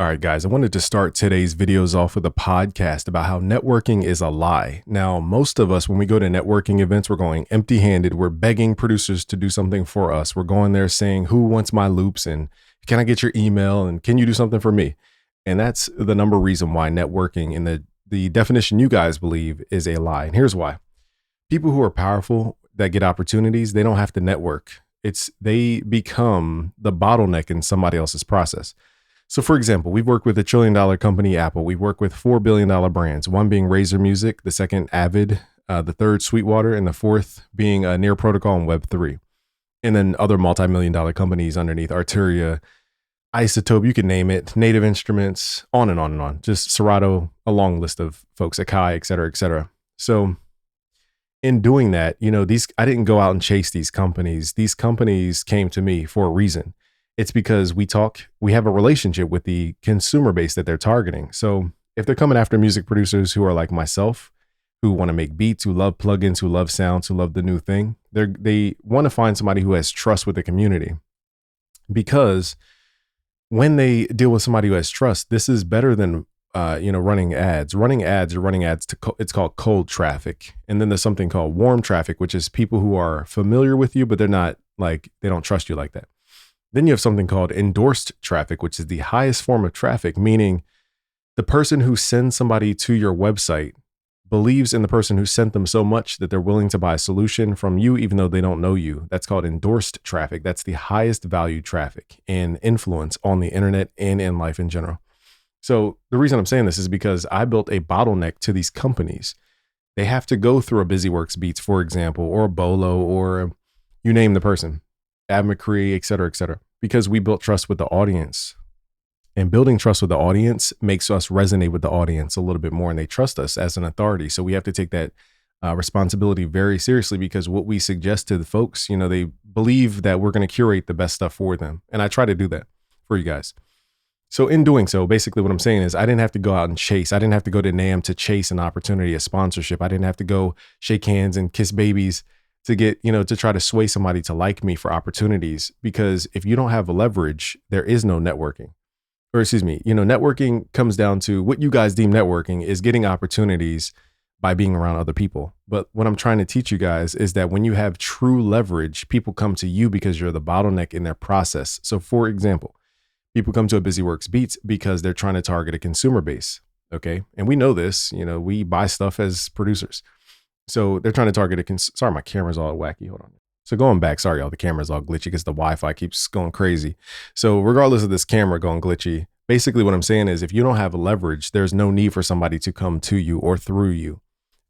All right, guys, I wanted to start today's videos off with a podcast about how networking is a lie. Now, most of us, when we go to networking events, we're going empty handed. We're begging producers to do something for us. We're going there saying, who wants my loops? And can I get your email? And can you do something for me? And that's the number reason why networking in the definition you guys believe is a lie. And here's why. People who are powerful that get opportunities, they don't have to network. They become the bottleneck in somebody else's process. So for example, we've worked with $1 trillion company, Apple. We've worked with $4 billion brands, one being Razer Music, the second Avid, the third Sweetwater, and the fourth being Near Protocol and Web3. And then other multi-million-dollar companies underneath, Arteria, Isotope, you can name it, Native Instruments, on and on and on. Just Serato, a long list of folks, Akai, et cetera, et cetera. So in doing that, I didn't go out and chase these companies. These companies came to me for a reason. It's because we have a relationship with the consumer base that they're targeting. So if they're coming after music producers who are like myself, who want to make beats, who love plugins, who love sounds, who love the new thing, they want to find somebody who has trust with the community. Because when they deal with somebody who has trust, this is better than running ads. It's called cold traffic. And then there's something called warm traffic, which is people who are familiar with you, but they don't trust you like that. Then you have something called endorsed traffic, which is the highest form of traffic, meaning the person who sends somebody to your website believes in the person who sent them so much that they're willing to buy a solution from you, even though they don't know you. That's called endorsed traffic. That's the highest value traffic and influence on the internet and in life in general. So the reason I'm saying this is because I built a bottleneck to these companies. They have to go through a BusyWorks Beats, for example, or a Bolo, or you name the person. Ab McCree, et cetera, because we built trust with the audience, and building trust with the audience makes us resonate with the audience a little bit more, and they trust us as an authority. So we have to take that responsibility very seriously, because what we suggest to the folks, they believe that we're going to curate the best stuff for them. And I try to do that for you guys. So in doing so, basically what I'm saying is I didn't have to go out and chase. I didn't have to go to NAMM to chase an opportunity, a sponsorship. I didn't have to go shake hands and kiss babies to get, to try to sway somebody to like me for opportunities. Because if you don't have leverage, there is no networking. Or excuse me, networking comes down to what you guys deem networking is getting opportunities by being around other people. But what I'm trying to teach you guys is that when you have true leverage, people come to you because you're the bottleneck in their process. So for example, people come to a BusyWorks Beats because they're trying to target a consumer base. Okay. And we know this, we buy stuff as producers. So they're trying to target sorry, my camera's all wacky. Hold on. So going back, sorry, y'all, the camera's all glitchy because the Wi-Fi keeps going crazy. So regardless of this camera going glitchy, basically what I'm saying is if you don't have leverage, there's no need for somebody to come to you or through you.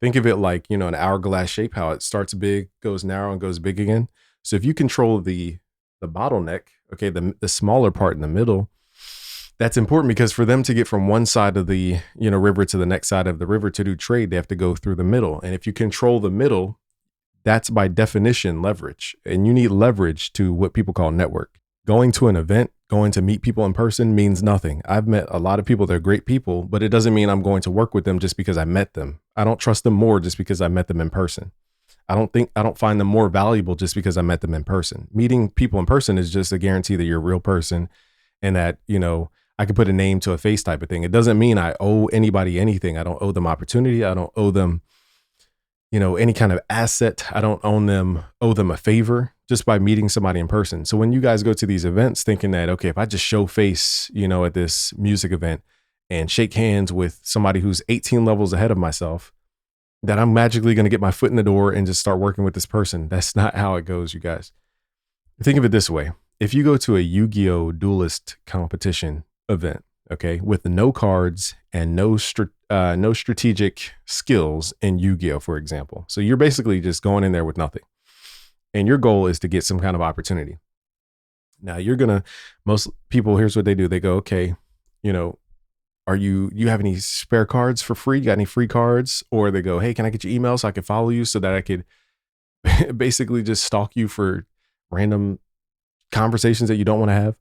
Think of it like, an hourglass shape, how it starts big, goes narrow, and goes big again. So if you control the bottleneck, okay, the smaller part in the middle, that's important, because for them to get from one side of the river to the next side of the river to do trade, they have to go through the middle. And if you control the middle, that's by definition leverage. And you need leverage to what people call network. Going to an event, going to meet people in person means nothing. I've met a lot of people, they're great people, but it doesn't mean I'm going to work with them just because I met them. I don't trust them more just because I met them in person. I don't find them more valuable just because I met them in person. Meeting people in person is just a guarantee that you're a real person, and that, I could put a name to a face type of thing. It doesn't mean I owe anybody anything. I don't owe them opportunity. I don't owe them, any kind of asset. I don't owe them a favor just by meeting somebody in person. So when you guys go to these events thinking that, okay, if I just show face, at this music event and shake hands with somebody who's 18 levels ahead of myself, that I'm magically going to get my foot in the door and just start working with this person. That's not how it goes, you guys. Think of it this way. If you go to a Yu-Gi-Oh! Duelist competition event, okay, with no cards and no strategic skills in Yu-Gi-Oh, for example. So you're basically just going in there with nothing. And your goal is to get some kind of opportunity. Now most people, here's what they do. They go, okay, you have any spare cards for free? You got any free cards? Or they go, hey, can I get your email so I can follow you so that I could basically just stalk you for random conversations that you don't want to have?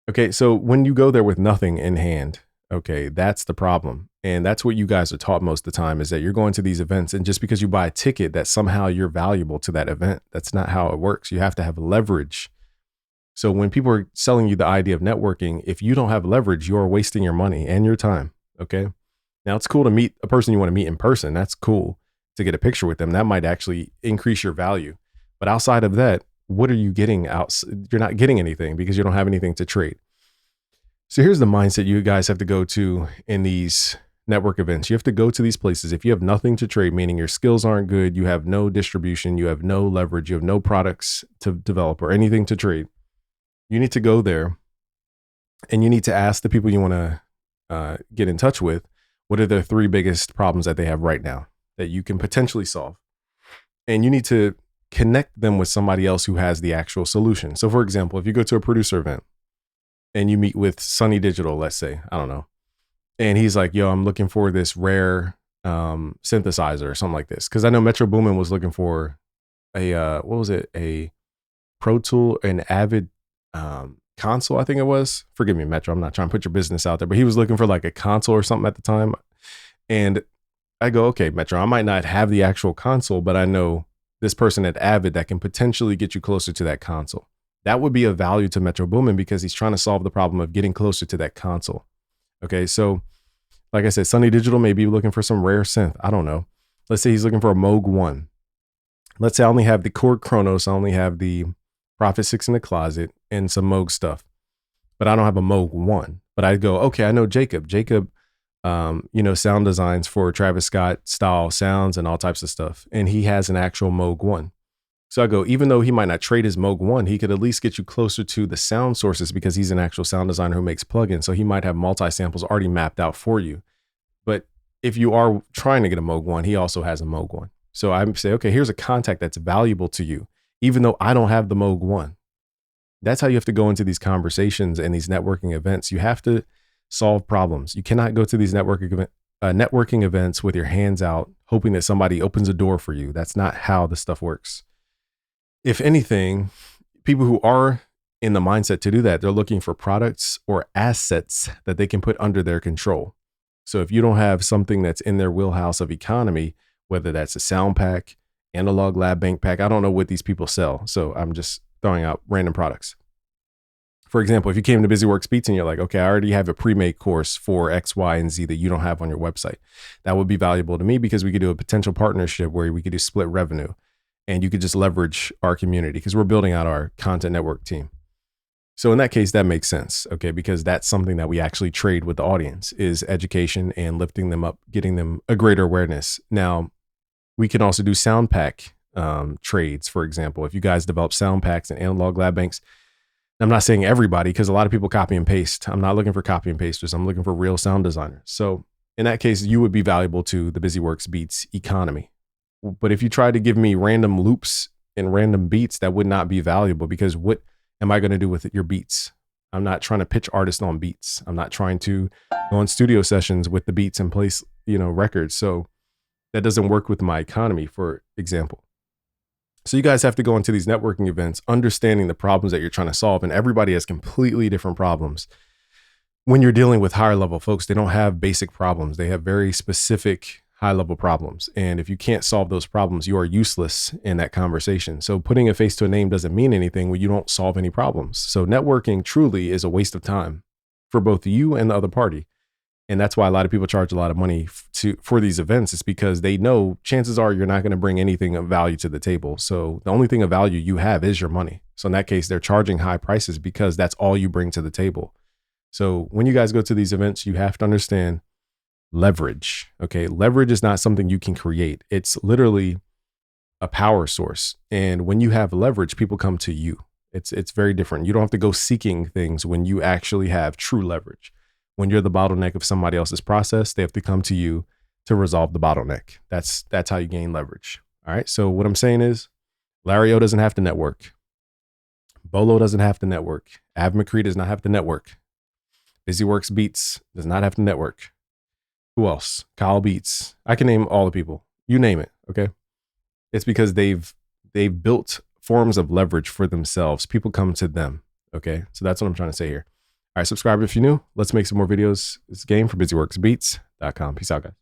Okay, so when you go there with nothing in hand, okay, that's the problem. And that's what you guys are taught most of the time, is that you're going to these events, and just because you buy a ticket that somehow you're valuable to that event. That's not how it works. You have to have leverage So when people are selling you the idea of networking, if you don't have leverage, you're wasting your money and your time. Okay. Now it's cool to meet a person you want to meet in person. That's cool to get a picture with them. That might actually increase your value. But outside of that, what are you getting out? You're not getting anything because you don't have anything to trade. So here's the mindset you guys have to go to in these network events. You have to go to these places. If you have nothing to trade, meaning your skills aren't good, you have no distribution, you have no leverage, you have no products to develop or anything to trade, you need to go there and you need to ask the people you want to get in touch with, what are their 3 biggest problems that they have right now that you can potentially solve? And you need to connect them with somebody else who has the actual solution. So for example, if you go to a producer event and you meet with Sunny Digital, let's say, I don't know, and he's like, yo, I'm looking for this rare synthesizer or something like this. Cause I know Metro Boomin was looking for a, what was it? A Pro Tool, an Avid console, I think it was. Forgive me, Metro. I'm not trying to put your business out there, but he was looking for like a console or something at the time. And I go, okay, Metro, I might not have the actual console, but I know this person at Avid that can potentially get you closer to that console. That would be of value to Metro Boomin because he's trying to solve the problem of getting closer to that console. Okay, so like I said, Sunny Digital may be looking for some rare synth. I don't know. Let's say he's looking for a Moog 1. Let's say I only have the Korg Kronos. I only have the Prophet 6 in the closet and some Moog stuff, but I don't have a Moog 1. But I go, okay, I know Jacob. Jacob, sound designs for Travis Scott style sounds and all types of stuff. And he has an actual Moog 1. So I go, even though he might not trade his Moog 1, he could at least get you closer to the sound sources because he's an actual sound designer who makes plugins. So he might have multi-samples already mapped out for you. But if you are trying to get a Moog 1, he also has a Moog 1. So I say, okay, here's a contact that's valuable to you, even though I don't have the Moog 1. That's how you have to go into these conversations and these networking events. You have to solve problems. You cannot go to these networking events with your hands out, hoping that somebody opens a door for you. That's not how this stuff works. If anything, people who are in the mindset to do that, they're looking for products or assets that they can put under their control. So if you don't have something that's in their wheelhouse of economy, whether that's a sound pack, analog lab bank pack, I don't know what these people sell. So I'm just throwing out random products. For example, if you came to BusyWorks Beats and you're like, okay, I already have a pre-made course for X, Y, and Z that you don't have on your website. That would be valuable to me because we could do a potential partnership where we could do split revenue. And you could just leverage our community because we're building out our content network team. So in that case, that makes sense, okay? Because that's something that we actually trade with the audience is education and lifting them up, getting them a greater awareness. Now, we can also do sound pack trades, for example. If you guys develop sound packs and analog lab banks, I'm not saying everybody because a lot of people copy and paste. I'm not looking for copy and pasters. I'm looking for real sound designers. So in that case, you would be valuable to the BusyWorks Beats economy. But if you try to give me random loops and random beats, that would not be valuable because what am I going to do with your beats? I'm not trying to pitch artists on beats. I'm not trying to go on studio sessions with the beats and place, records. So that doesn't work with my economy, for example. So you guys have to go into these networking events, understanding the problems that you're trying to solve. And everybody has completely different problems. When you're dealing with higher level folks, they don't have basic problems. They have very specific high level problems. And if you can't solve those problems, you are useless in that conversation. So putting a face to a name doesn't mean anything when you don't solve any problems. So networking truly is a waste of time for both you and the other party. And that's why a lot of people charge a lot of money for these events. It's because they know chances are you're not going to bring anything of value to the table. So the only thing of value you have is your money. So in that case, they're charging high prices because that's all you bring to the table. So when you guys go to these events, you have to understand leverage. Okay. Leverage is not something you can create. It's literally a power source. And when you have leverage, people come to you. It's very different. You don't have to go seeking things when you actually have true leverage. When you're the bottleneck of somebody else's process, they have to come to you to resolve the bottleneck. That's how you gain leverage. All right. So what I'm saying is Larry O doesn't have to network. Bolo doesn't have to network. Av McCree does not have to network. BusyWorks Beats does not have to network. Who else? Kyle Beats. I can name all the people. You name it. Okay. It's because they've built forms of leverage for themselves. People come to them. Okay. So that's what I'm trying to say here. All right. Subscribe if you're new. Let's make some more videos. This game for BusyWorksBeats.com. Peace out, guys.